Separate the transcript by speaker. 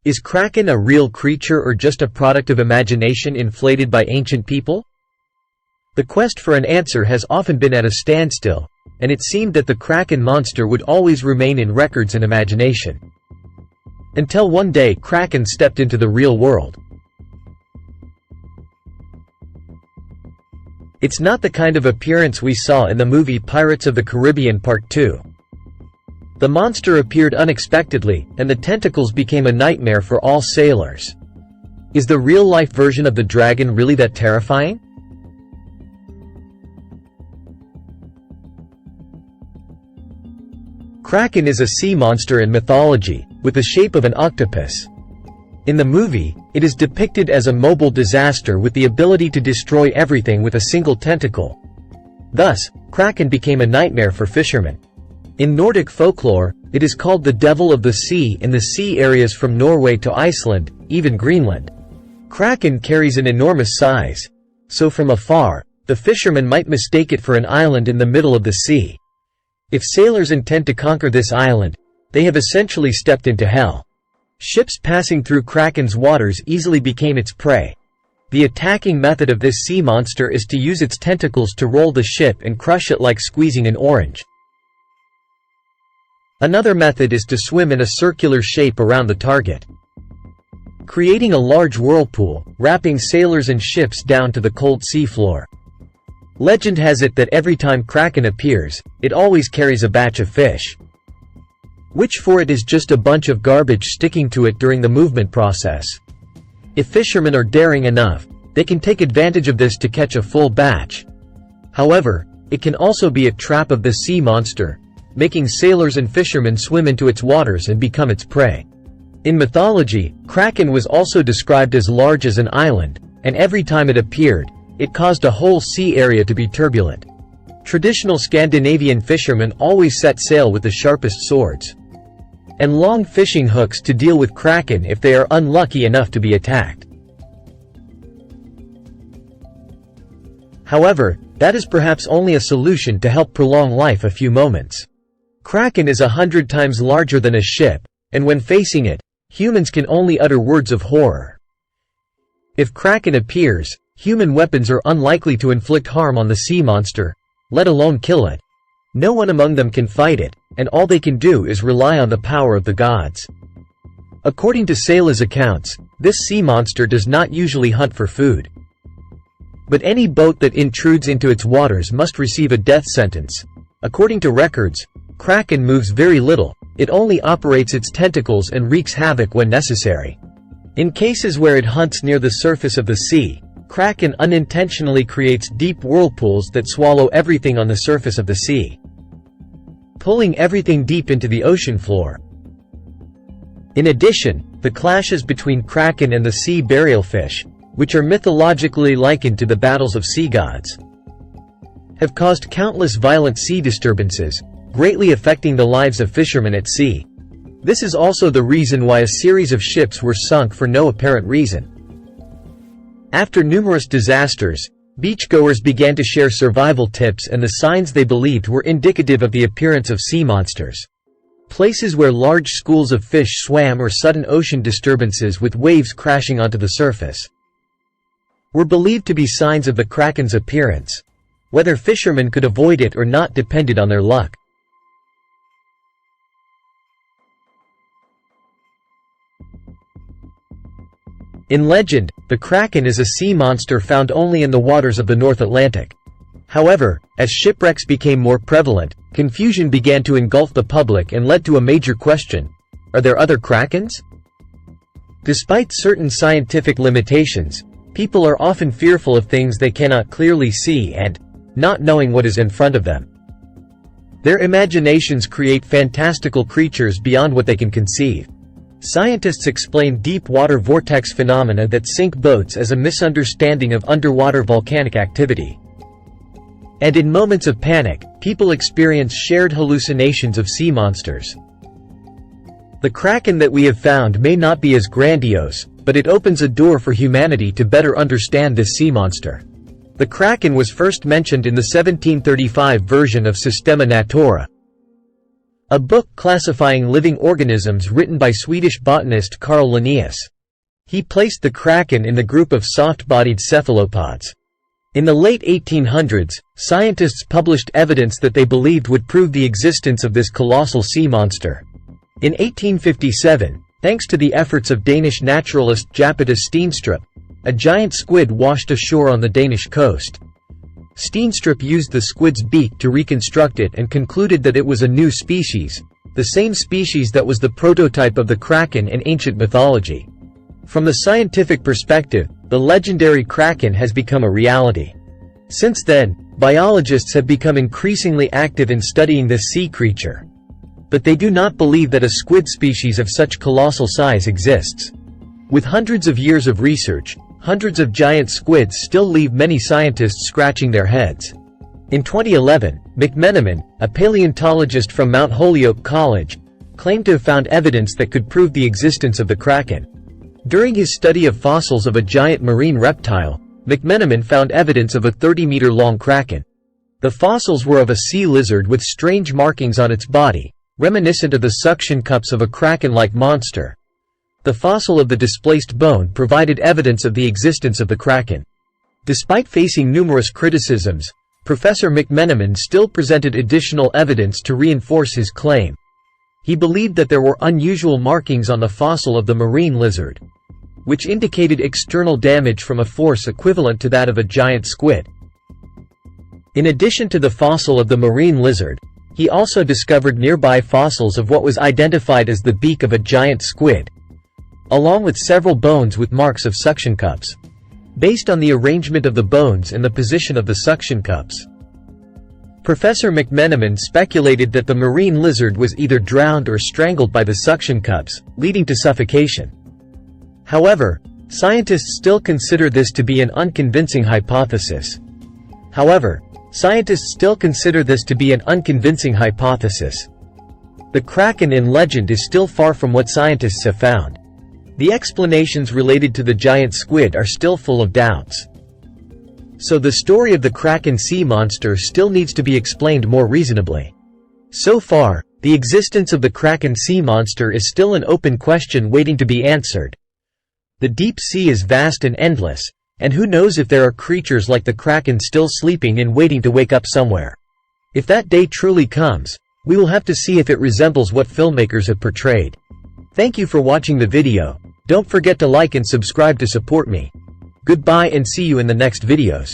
Speaker 1: Is Kraken a real creature or just a product of imagination inflated by ancient people? The quest for an answer has often been at a standstill, and it seemed that the Kraken monster would always remain in records and imagination. Until one day Kraken stepped into the real world. It's not the kind of appearance we saw in the movie Pirates of the Caribbean Part 2. The monster appeared unexpectedly, and the tentacles became a nightmare for all sailors. Is the real-life version of the dragon really that terrifying? Kraken is a sea monster in mythology, with the shape of an octopus. In the movie, it is depicted as a mobile disaster with the ability to destroy everything with a single tentacle. Thus, Kraken became a nightmare for fishermen. In Nordic folklore, it is called the devil of the sea in the sea areas from Norway to Iceland, even Greenland. Kraken carries an enormous size, so from afar, the fishermen might mistake it for an island in the middle of the sea. If sailors intend to conquer this island, they have essentially stepped into hell. Ships passing through Kraken's waters easily became its prey. The attacking method of this sea monster is to use its tentacles to roll the ship and crush it like squeezing an orange. Another method is to swim in a circular shape around the target, creating a large whirlpool, wrapping sailors and ships down to the cold seafloor. Legend has it that every time Kraken appears, it always carries a batch of fish, which for it is just a bunch of garbage sticking to it during the movement process. If fishermen are daring enough, they can take advantage of this to catch a full batch. However, it can also be a trap of the sea monster, making sailors and fishermen swim into its waters and become its prey. In mythology, Kraken was also described as large as an island, and every time it appeared, it caused a whole sea area to be turbulent. Traditional Scandinavian fishermen always set sail with the sharpest swords and long fishing hooks to deal with Kraken if they are unlucky enough to be attacked. However, that is perhaps only a solution to help prolong life a few moments. Kraken is 100 times larger than a ship, and when facing it, humans can only utter words of horror. If Kraken appears, human weapons are unlikely to inflict harm on the sea monster, let alone kill it. No one among them can fight it, and all they can do is rely on the power of the gods. According to Sayla's accounts, this sea monster does not usually hunt for food. But any boat that intrudes into its waters must receive a death sentence. According to records, Kraken moves very little, it only operates its tentacles and wreaks havoc when necessary. In cases where it hunts near the surface of the sea, Kraken unintentionally creates deep whirlpools that swallow everything on the surface of the sea, pulling everything deep into the ocean floor. In addition, the clashes between Kraken and the sea burial fish, which are mythologically likened to the battles of sea gods, have caused countless violent sea disturbances, greatly affecting the lives of fishermen at sea. This is also the reason why a series of ships were sunk for no apparent reason. After numerous disasters, beachgoers began to share survival tips and the signs they believed were indicative of the appearance of sea monsters. Places where large schools of fish swam or sudden ocean disturbances with waves crashing onto the surface were believed to be signs of the Kraken's appearance. Whether fishermen could avoid it or not depended on their luck. In legend, the Kraken is a sea monster found only in the waters of the North Atlantic. However, as shipwrecks became more prevalent, confusion began to engulf the public and led to a major question: are there other Krakens? Despite certain scientific limitations, people are often fearful of things they cannot clearly see and, not knowing what is in front of them, their imaginations create fantastical creatures beyond what they can conceive. Scientists explain deep water vortex phenomena that sink boats as a misunderstanding of underwater volcanic activity. And in moments of panic, people experience shared hallucinations of sea monsters. The Kraken that we have found may not be as grandiose, but it opens a door for humanity to better understand this sea monster. The Kraken was first mentioned in the 1735 version of Systema Naturae, a book classifying living organisms written by Swedish botanist Carl Linnaeus. He placed the kraken in the group of soft-bodied cephalopods. In the late 1800s, scientists published evidence that they believed would prove the existence of this colossal sea monster. In 1857, thanks to the efforts of Danish naturalist Japetus Steenstrup, a giant squid washed ashore on the Danish coast. Steenstrup used the squid's beak to reconstruct it and concluded that it was a new species, the same species that was the prototype of the kraken in ancient mythology. From the scientific perspective, the legendary kraken has become a reality. Since then, biologists have become increasingly active in studying this sea creature. But they do not believe that a squid species of such colossal size exists. With hundreds of years of research, hundreds of giant squids still leave many scientists scratching their heads. In 2011, McMenamin, a paleontologist from Mount Holyoke College, claimed to have found evidence that could prove the existence of the kraken. During his study of fossils of a giant marine reptile, McMenamin found evidence of a 30-meter-long kraken. The fossils were of a sea lizard with strange markings on its body, reminiscent of the suction cups of a kraken-like monster. The fossil of the displaced bone provided evidence of the existence of the kraken. Despite facing numerous criticisms, Professor McMenamin still presented additional evidence to reinforce his claim. He believed that there were unusual markings on the fossil of the marine lizard, which indicated external damage from a force equivalent to that of a giant squid. In addition to the fossil of the marine lizard, he also discovered nearby fossils of what was identified as the beak of a giant squid, along with several bones with marks of suction cups. Based on the arrangement of the bones and the position of the suction cups, Professor McMenamin speculated that the marine lizard was either drowned or strangled by the suction cups, leading to suffocation. However, scientists still consider this to be an unconvincing hypothesis. The kraken in legend is still far from what scientists have found. The explanations related to the giant squid are still full of doubts. So the story of the kraken sea monster still needs to be explained more reasonably. So far, the existence of the kraken sea monster is still an open question waiting to be answered. The deep sea is vast and endless, and who knows if there are creatures like the kraken still sleeping and waiting to wake up somewhere. If that day truly comes, we will have to see if it resembles what filmmakers have portrayed. Thank you for watching the video. Don't forget to like and subscribe to support me. Goodbye and see you in the next videos.